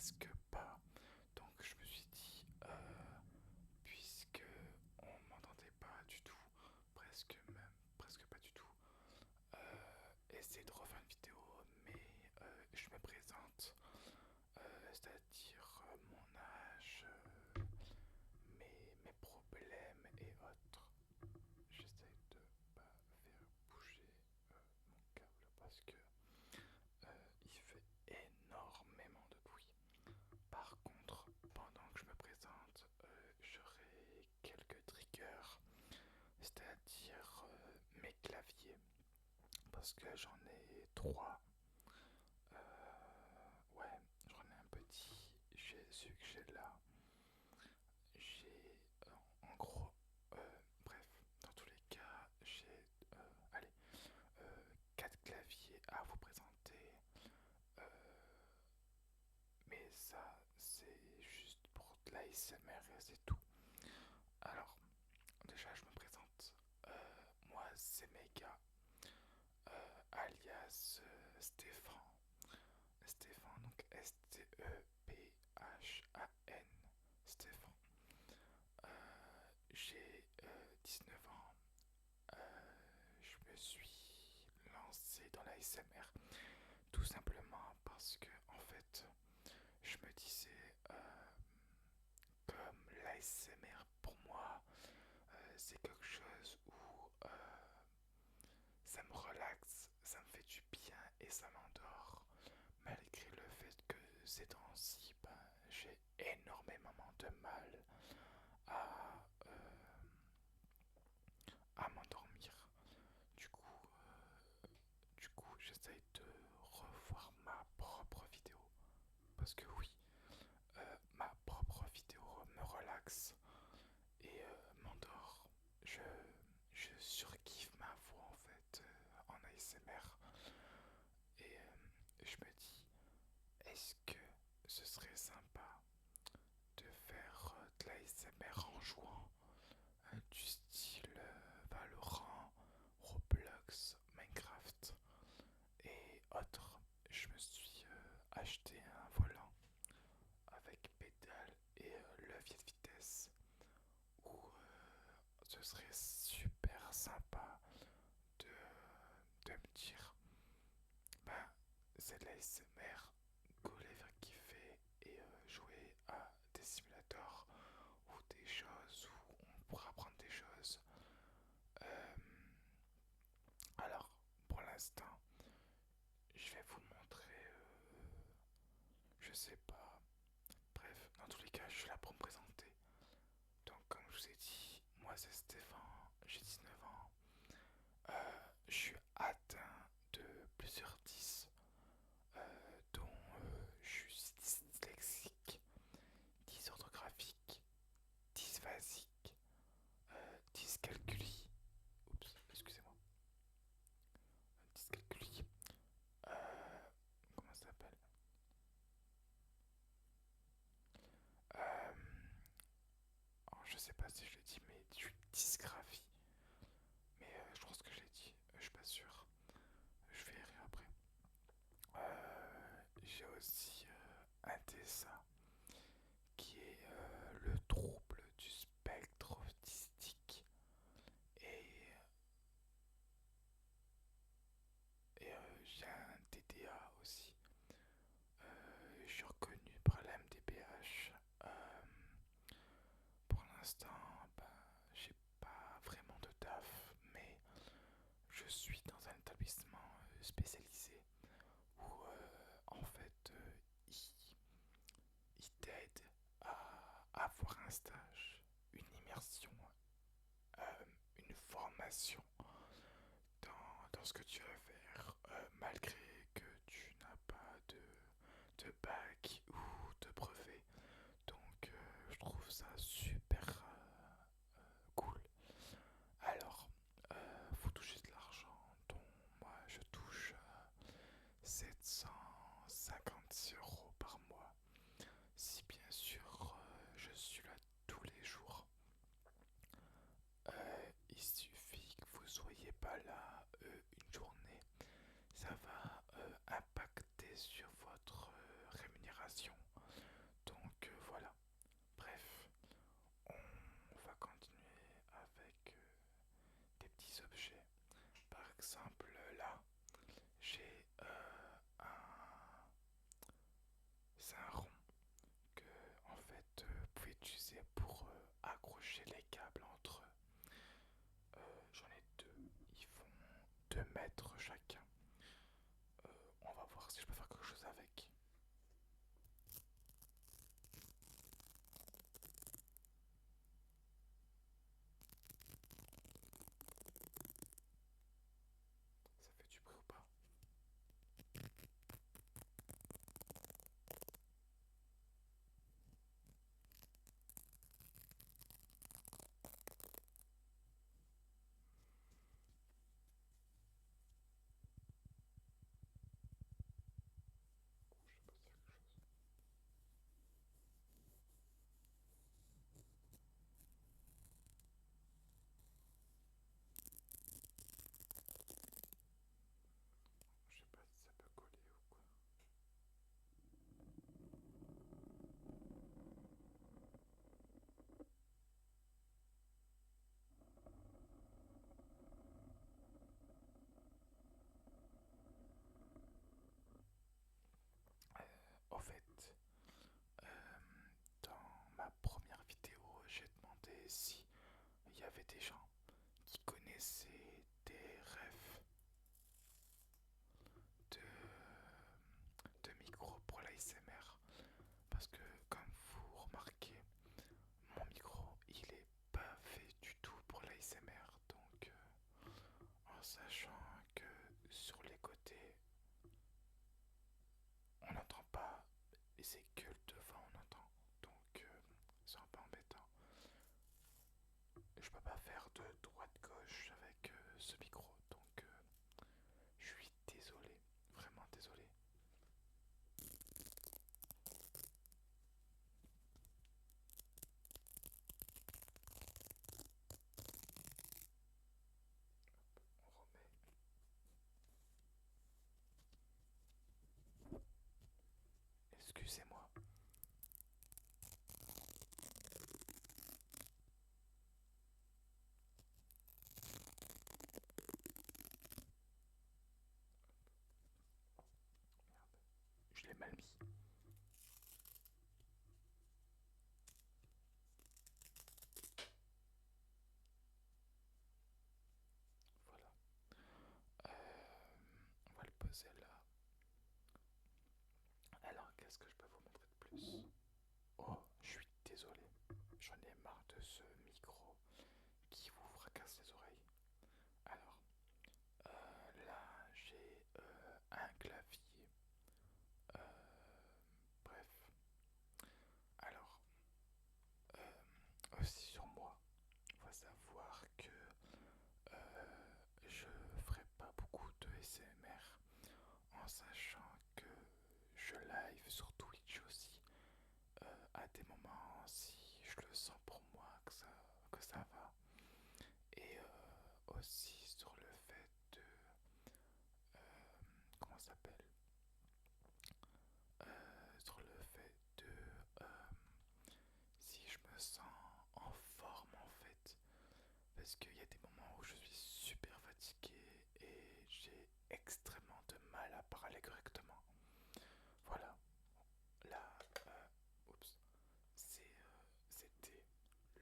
presque pas. Donc je me suis dit, puisque on m'entendait pas du tout, presque même, presque pas du tout, essayer de refaire une vidéo, mais je me présente, c'est-à-dire mon âge, mes problèmes et autres. J'essaie de pas faire bouger mon câble parce que il fait énormément de bruit. Par contre, pendant que je me présente, j'aurai quelques triggers, c'est-à-dire mes claviers, parce que j'en ai trois. Ouais, j'en ai un petit, j'ai celui que j'ai là, j'ai en gros, bref, dans tous les cas, j'ai, allez, quatre claviers à vous présenter. Euh, mais ça, c'est juste pour de l'ASMR et c'est tout. Alors, déjà, je me présente. Moi, c'est Mega, alias Stéphane. Stéphane, donc Stephan. Stéphane. J'ai 19 ans. Je me suis lancé dans la SMR tout simplement parce que, en fait, je me disais, comme la SMR pour moi, c'est quelque chose où ça me relaxe, ça me fait du bien et ça m'endort. Malgré le fait que ces temps-ci, ben, j'ai énormément de mal à, à m'endormir. Du coup, j'essaye de revoir ma propre vidéo. Parce que oui, ma propre vidéo me relaxe et m'endort. Je, je surkiffe ma voix en fait en ASMR. Et je me dis, est-ce que ce serait sympa de faire de l'ASMR en jouant du style Valorant, Roblox, Minecraft et autres? Je me suis acheté un volant avec pédale et levier de vitesse où ce serait super sympa de, de me dire, ben, c'est de la SMR, go les faire kiffer et jouer à des simulateurs ou des choses où on pourra apprendre des choses. Euh, alors, pour l'instant, je vais vous montrer, je sais pas. Bref, dans tous les cas, je suis là pour me présenter. Donc, comme je vous ai dit, moi c'est Stéphane, j'ai 19 ans. Je suis atteint de plusieurs 10, dont mal mis. Voilà. On va le poser là. Alors, qu'est-ce que je peux vous montrer de plus? Oh, je suis désolé. J'en ai marre de ce micro qui vous fracasse les oreilles. Alors, là, j'ai un clavier. Euh, bref. Alors, aussi sur moi, il faut savoir que je ferai pas beaucoup de SMR en sachant que je live sur Twitch aussi à des moments si je le sens pour moi que ça va. Et aussi sur le fait de comment ça s'appelle sur le fait de si je me sens en forme en fait, parce qu'il y a des moments où je suis super fatigué et j'ai extrêmement de mal à parler correctement. Voilà, là, oups, c'était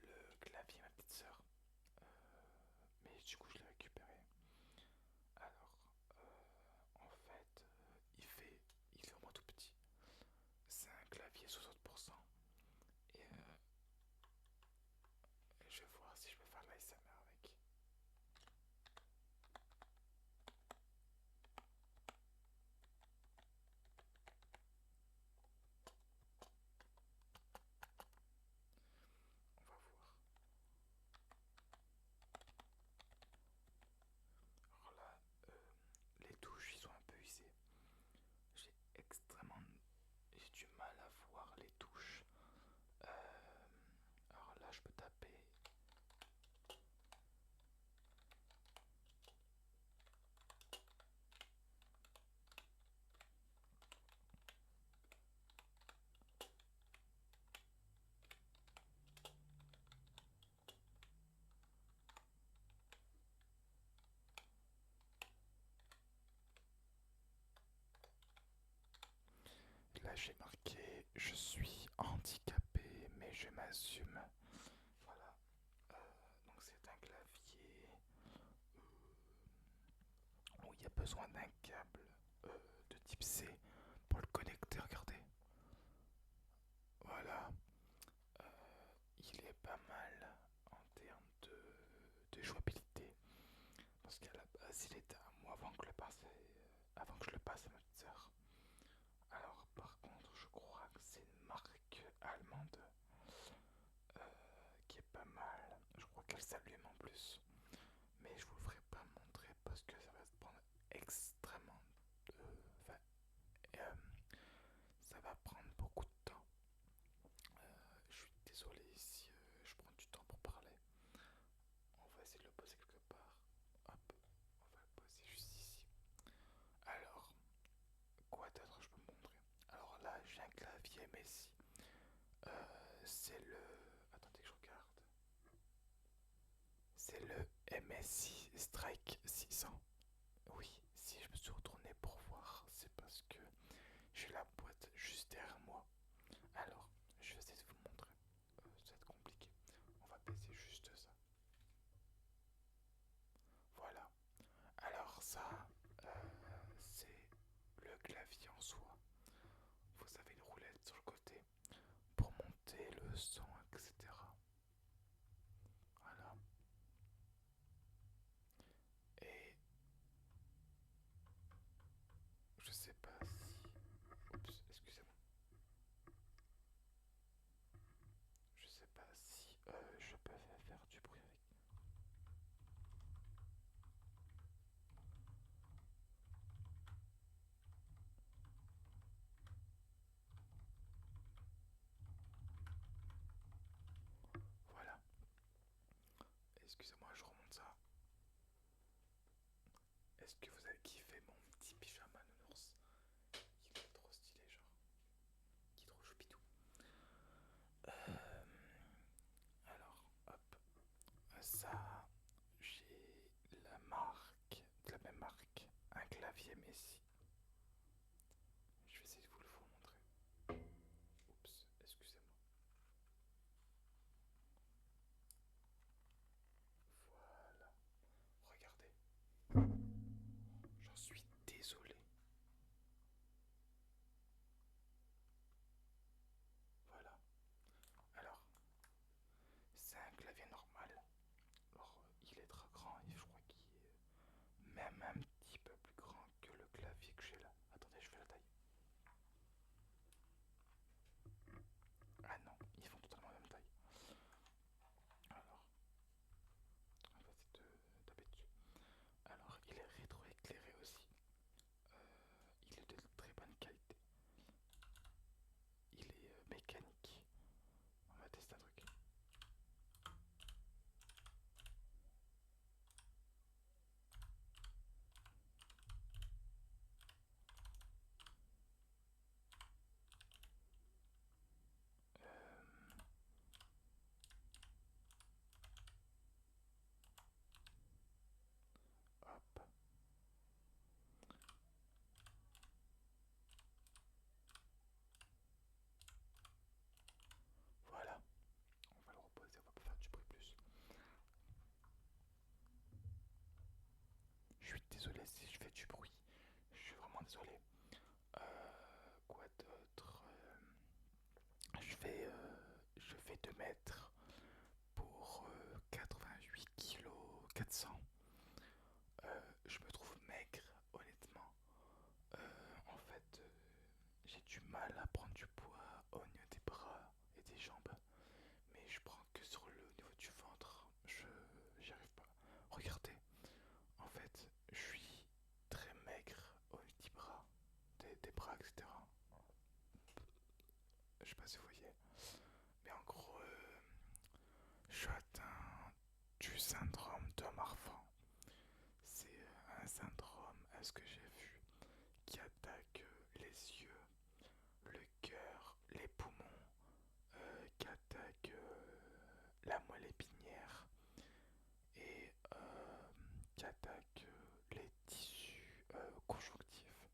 le clavier de ma petite sœur, mais du coup je l'ai récupéré. Alors, en fait, il est vraiment tout petit. C'est un clavier 60%. Et je vais voir si je peux faire l'ASMR avec. On va voir. Alors là, les touches, ils sont un peu usées. J'ai extrêmement... J'ai du mal à voir les touches. Alors là, je peux taper. Là, j'ai marqué je suis handicapé, mais je m'assume. Voilà. Donc, c'est un clavier où il y a besoin d'un câble de type C pour le connecter. Regardez. Voilà. Il est pas mal en termes de jouabilité. Parce qu'à la base, il était à moi avant que je le passe à ma petite sœur. Alors, par contre, je crois que c'est une marque allemande euh, qui est pas mal. Je crois qu'elle s'allume en plus. Mais je vous le ferai pas montrer parce que ça va se prendre extrêmement. Enfin, euh, ça va prendre beaucoup de temps. Je suis désolé si je prends du temps pour parler. On va essayer de le poser quelque part. Hop, on va le poser juste ici. Alors, quoi d'autre je peux vous montrer? Alors là, j'ai un clavier Messi. C'est le... Attendez que je regarde. C'est le MSI Strike 600. Oui, si je me suis retourné pour voir, c'est parce que j'ai la boîte juste derrière moi. Alors, je vais essayer de vous montrer. Ça va être compliqué. On va baisser juste ça. Voilà. Alors ça, c'est le clavier en soi. Vous avez une roulette sur le côté pour monter le son, etc. Voilà. Et vraiment désolé. Quoi d'autre? Je vais te mettre pour 88 kilos 400. Je me trouve maigre, honnêtement. En fait, j'ai du mal à prendre du poids au niveau des bras et des jambes. Mais je prends que sur le niveau du ventre. J'y arrive pas. Regardez, en fait, je suis très maigre au niveau des bras, des bras, etc. Je sais pas si vous voyez. Mais en gros, je suis atteint du syndrome de Marfan. C'est un syndrome, à ce que j'ai vu, qui attaque les yeux, le cœur, les poumons, qui attaque la moelle épinière et qui attaque les tissus conjonctifs.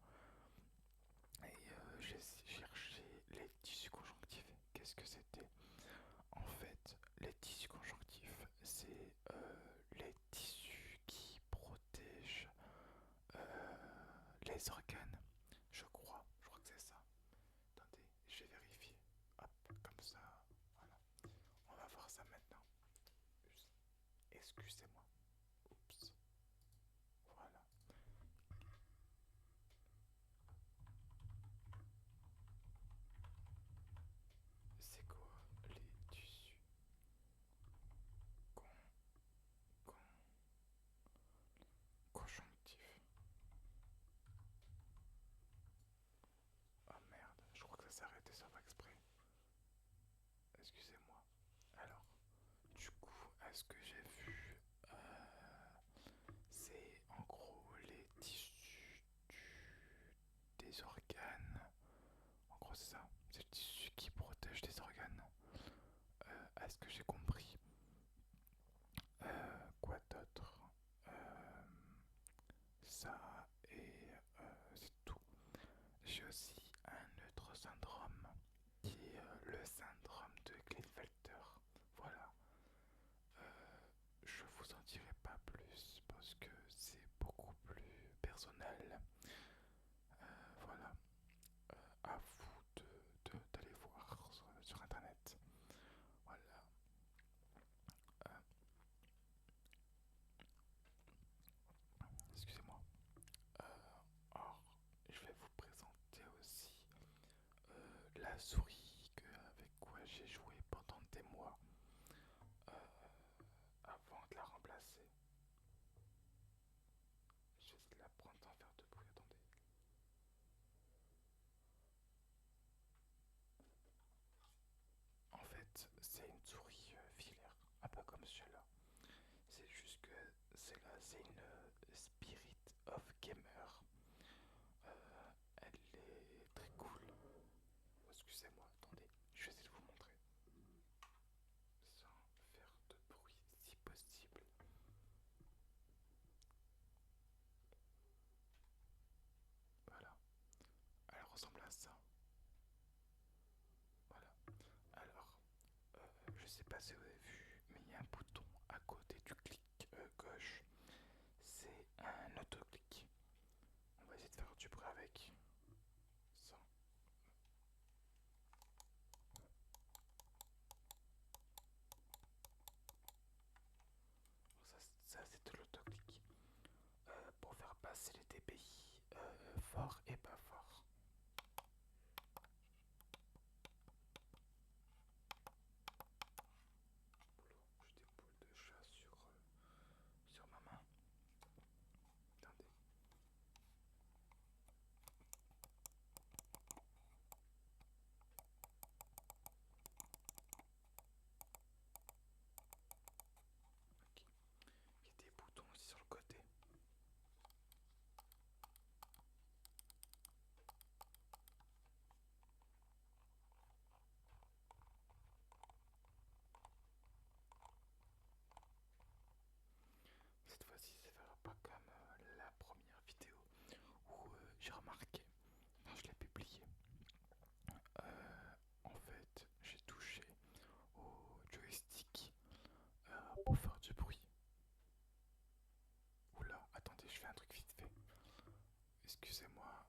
Et j'ai cherché les tissus conjonctifs. Qu'est-ce que c'était? En fait, les tissus conjonctifs, c'est les tissus qui protègent les organes. Je crois que c'est ça. Attendez, je vais vérifier. Hop, comme ça. Voilà. On va voir ça maintenant. Excusez-moi. Oups. Voilà. C'est quoi les tissus con, con, conjonctifs? Oh merde, je crois que ça s'est arrêté sans faire exprès. Excusez-moi. Alors, du coup, à ce que j'ai vu, c'est en gros les tissus des organes. En gros, c'est ça. C'est le tissu qui protège les organes. À ce que j'ai compris. Quoi d'autre? Euh, Ça et c'est tout. J'ai aussi un autre syndrome qui est le syndrome de Klinefelter. Voilà. Je vous en dirai pas plus parce que c'est beaucoup plus personnel. Voilà. À vous d'aller voir sur internet. Voilà. Euh, Excusez-moi. Or, je vais vous présenter aussi la souris avec quoi j'ai joué pendant des mois euh, avant de la remplacer. Je vais essayer de la prendre sans faire de bruit. Attendez. En fait, c'est une souris filaire, un peu comme celle-là. C'est juste que celle-là, c'est une Spirit of Gamer. Elle est très cool. Oh, excusez-moi, attendez, je vais essayer de vous montrer sans faire de bruit si possible. Voilà, elle ressemble à ça. Voilà. Alors, je sais pas si vous avez vu, mais il y a un bouton à côté du clic gauche. C'est un autoclic. On va essayer de faire du bruit avec. Ça. Ça c'est de l'autoclic. Pour faire passer les DPI fort et pas fort. J'ai des boules de chat sur ma main. Attendez. Ok. Il y a des boutons aussi sur le côté. Cette fois-ci, ça fera pas comme la première vidéo où j'ai remarqué, quand je l'ai publié, en fait, j'ai touché au joystick pour faire du bruit. Oula, attendez, je fais un truc vite fait. Excusez-moi,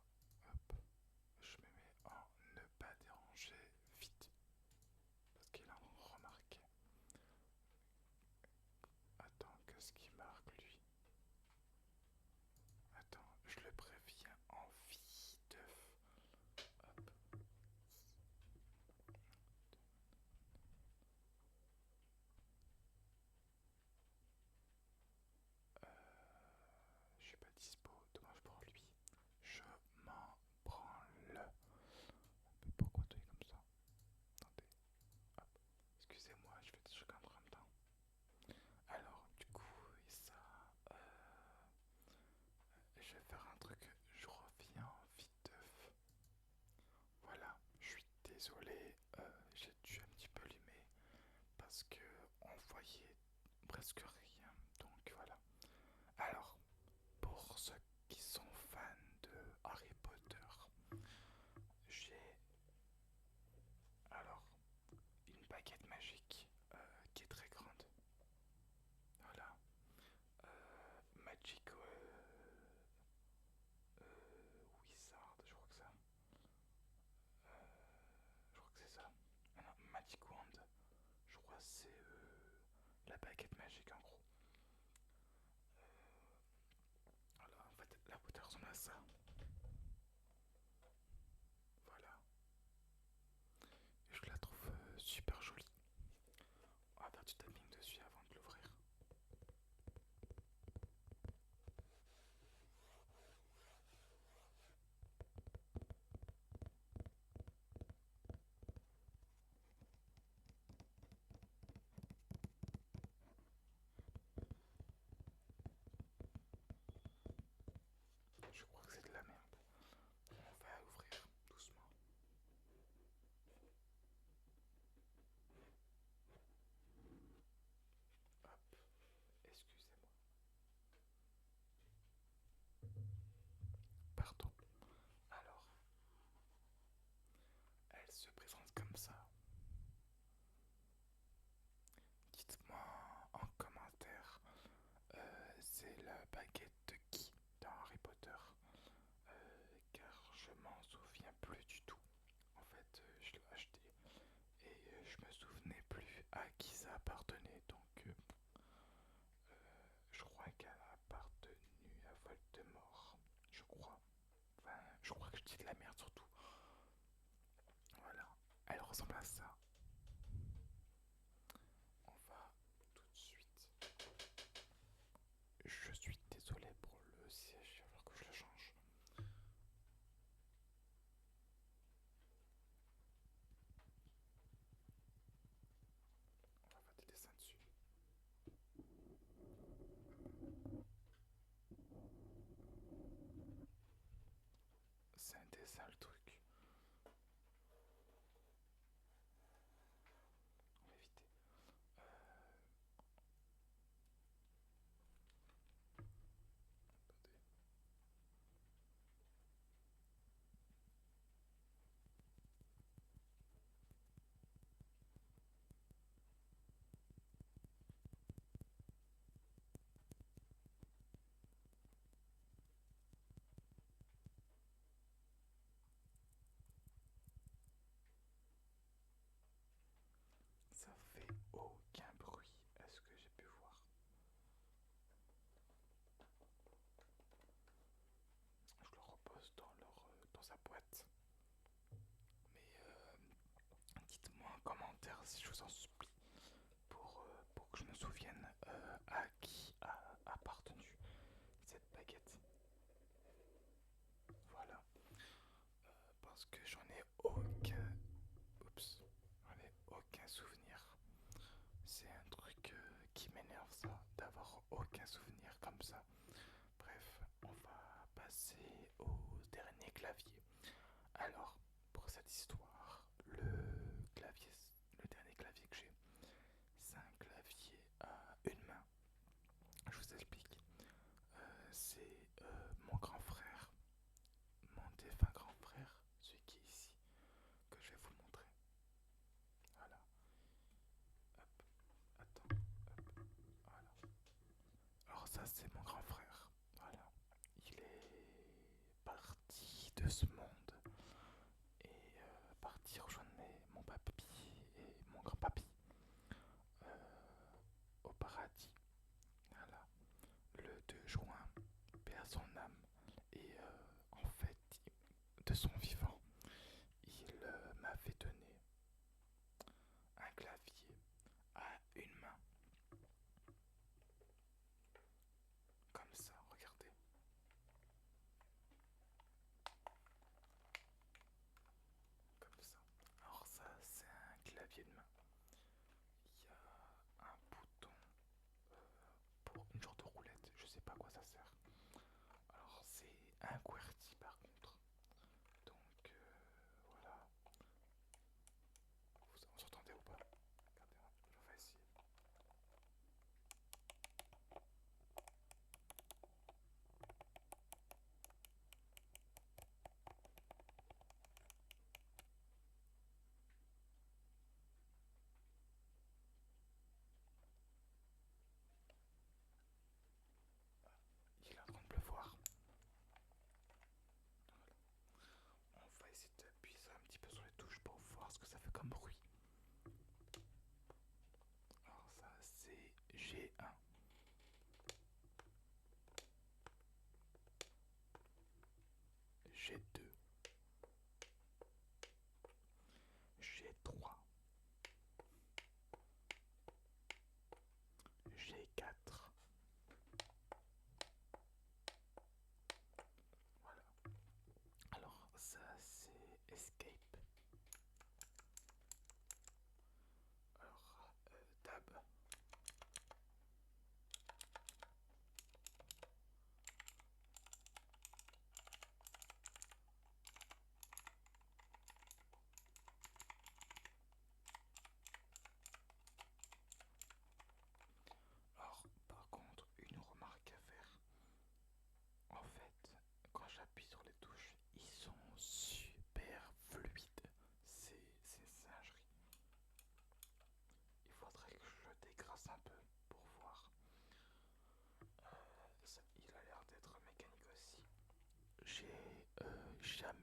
presque rien. Donc voilà. Alors, pour ceux qui sont fans de Harry Potter, j'ai alors une baguette magique qui est très grande. Voilà. Magic Wizard, je crois que ça. Je crois que c'est ça. Ah non, Magic Wand. Je crois que c'est la baguette magique en gros. Voilà, en fait, la Potter ressemble à ça. Voilà. Et je la trouve super jolie. On va faire du tapping dessus avant de l'ouvrir. Je crois que c'est de la merde. On va ouvrir doucement. Hop, excusez-moi. Pardon. Alors, elle se présente comme ça. Dites-moi en commentaire, c'est la baguette de qui dans Harry Potter? Car je m'en souviens plus du tout. En fait, je l'ai acheté et je me souvenais plus à qui ça appartenait. Donc, je crois qu'elle a appartenu à Voldemort. Je crois. Enfin, je crois que je dis de la merde surtout. Voilà. Elle ressemble à ça. On va tout de suite. Je suis désolé pour le siège, il va falloir que je le change. On va faire des dessins dessus. C'est un dessin le truc. On va éviter. Attendez. Ça fait aucun bruit à ce que j'ai pu voir. Je le repose dans sa boîte. Mais dites-moi en commentaire si je vous en supplie pour que je me souvienne à qui a appartenu cette baguette. Voilà. Parce que j'en ai aucun. Oups. J'en ai aucun souvenir. C'est un truc qui m'énerve ça, d'avoir aucun souvenir comme ça. Bref, on va passer au dernier clavier. Alors, pour cette histoire, le dernier clavier que j'ai, c'est un clavier à une main. Je vous explique. C'est mon grand frère, mon défunt grand frère, celui qui est ici, que je vais vous montrer. Voilà. Hop, attends, hop, voilà. Alors ça, c'est mon grand frère. Voilà. Il est parti de ce monde et parti rejoindre mon papy et mon grand-papy au paradis. Voilà. Le 2 juin, paix à son âme. Et en fait, de son vivant, il m'avait donné un clavier à une main. Comme ça, regardez. Comme ça. Alors ça, c'est un clavier de main. Il y a un bouton pour une genre de roulette. Je sais pas à quoi ça sert. Alors c'est un QWERTY par contre. Donc voilà. Vous entendez ou pas? Regardez, on va essayer.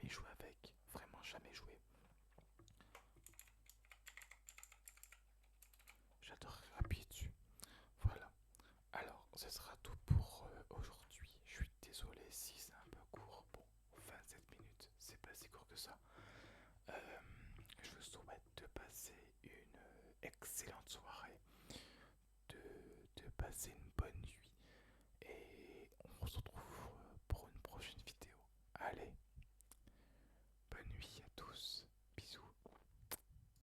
jamais joué avec, vraiment jamais joué. J'adorerais appuyer dessus. Voilà. Alors, ce sera tout pour aujourd'hui. Je suis désolé si c'est un peu court. Bon, 27 minutes, c'est pas si court que ça. Euh, je vous souhaite de passer une excellente soirée, de passer une